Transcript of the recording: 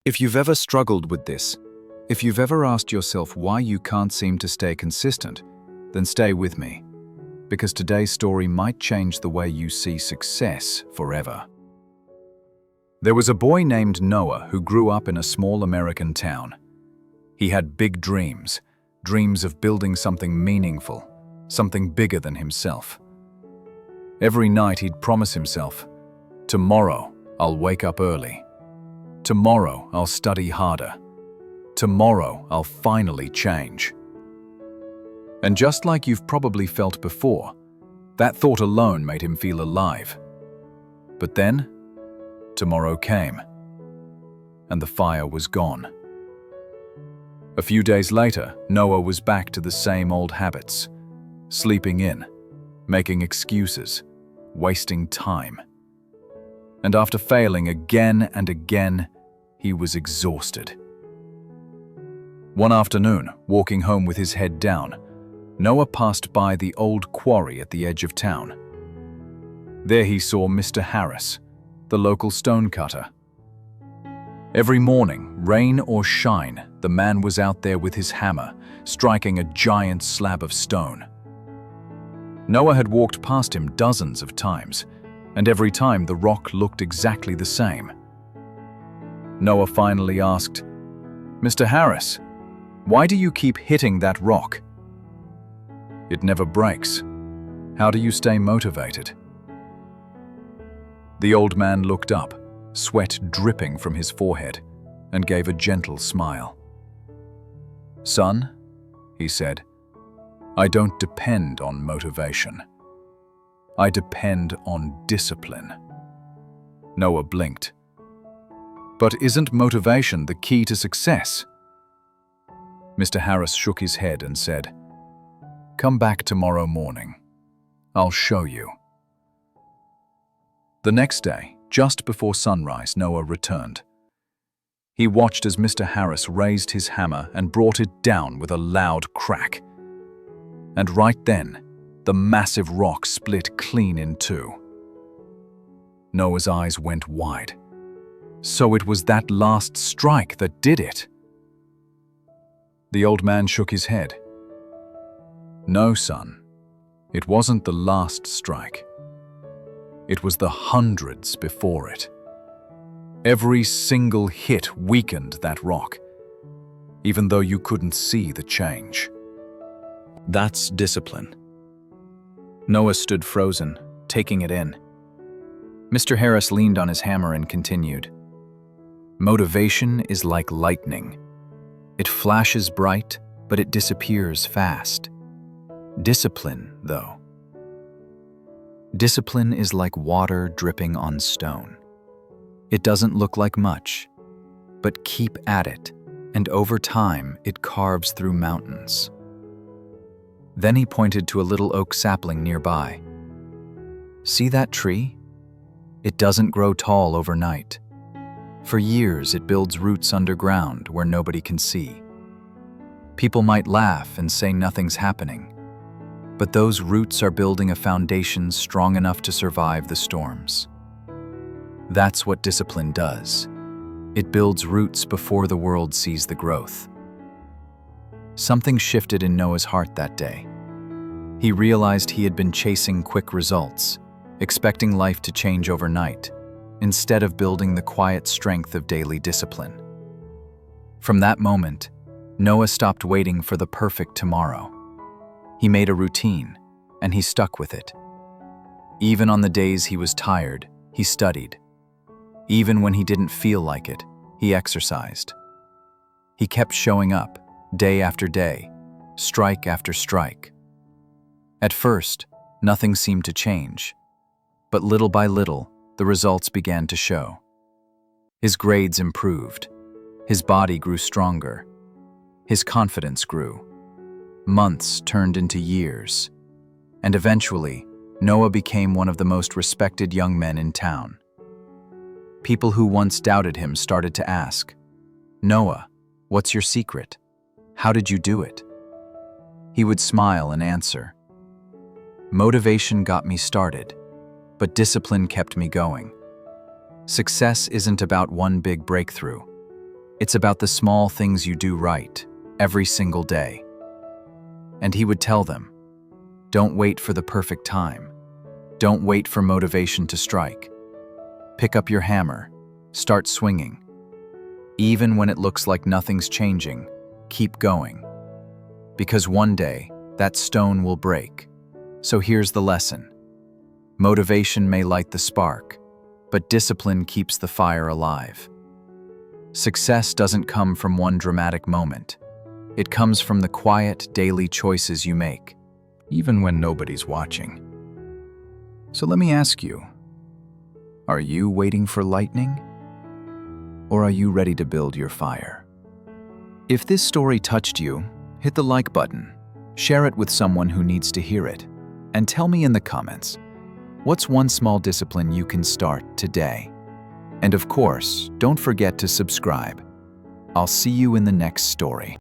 If you've ever struggled with this, if you've ever asked yourself why you can't seem to stay consistent, then stay with me, because today's story might change the way you see success forever. There was a boy named Noah who grew up in a small American town. He had big dreams, dreams of building something meaningful, something bigger than himself. Every night he'd promise himself, "Tomorrow I'll wake up early. Tomorrow I'll study harder. Tomorrow I'll finally change." And just like you've probably felt before, that thought alone made him feel alive. But then, tomorrow came, and the fire was gone. A few days later, Noah was back to the same old habits, sleeping in, making excuses, wasting time. And after failing again and again, he was exhausted. One afternoon, walking home with his head down, Noah passed by the old quarry at the edge of town. There he saw Mr. Harris, the local stonecutter. Every morning, rain or shine, the man was out there with his hammer, striking a giant slab of stone. Noah had walked past him dozens of times, and every time the rock looked exactly the same. Noah finally asked, "Mr. Harris, why do you keep hitting that rock?" "It never breaks. How do you stay motivated?" The old man looked up, sweat dripping from his forehead, and gave a gentle smile. "Son," he said, "I don't depend on motivation. I depend on discipline." Noah blinked. "But isn't motivation the key to success?" Mr. Harris shook his head and said, "Come back tomorrow morning. I'll show you." The next day, just before sunrise, Noah returned. He watched as Mr. Harris raised his hammer and brought it down with a loud crack. And right then, the massive rock split clean in two. Noah's eyes went wide. So it was that last strike that did it. The old man shook his head. "No, son, it wasn't the last strike. It was the hundreds before it. Every single hit weakened that rock, even though you couldn't see the change." That's discipline. Noah stood frozen, taking it in. Mr. Harris leaned on his hammer and continued, "Motivation is like lightning. It flashes bright, but it disappears fast. Discipline, though. Discipline is like water dripping on stone. It doesn't look like much, but keep at it, and over time it carves through mountains." Then he pointed to a little oak sapling nearby. "See that tree? It doesn't grow tall overnight. For years it builds roots underground where nobody can see. People might laugh and say nothing's happening, but those roots are building a foundation strong enough to survive the storms. That's what discipline does. It builds roots before the world sees the growth." Something shifted in Noah's heart that day. He realized he had been chasing quick results, expecting life to change overnight, instead of building the quiet strength of daily discipline. From that moment, Noah stopped waiting for the perfect tomorrow. He made a routine, and he stuck with it. Even on the days he was tired, he studied. Even when he didn't feel like it, he exercised. He kept showing up, day after day, strike after strike. At first, nothing seemed to change, but little by little, the results began to show. His grades improved, his body grew stronger, his confidence grew. Months turned into years, and eventually, Noah became one of the most respected young men in town. People who once doubted him started to ask, "Noah, what's your secret? How did you do it?" He would smile and answer, "Motivation got me started, but discipline kept me going. Success isn't about one big breakthrough. It's about the small things you do right, every single day. And he would tell them, don't wait for the perfect time. Don't wait for motivation to strike. Pick up your hammer, start swinging. Even when it looks like nothing's changing, keep going. Because one day, that stone will break. So here's the lesson. Motivation may light the spark, but discipline keeps the fire alive. Success doesn't come from one dramatic moment. It comes from the quiet, daily choices you make, even when nobody's watching. So let me ask you, are you waiting for lightning? Or are you ready to build your fire? If this story touched you, hit the like button, share it with someone who needs to hear it, and tell me in the comments, what's one small discipline you can start today? And of course, don't forget to subscribe. I'll see you in the next story.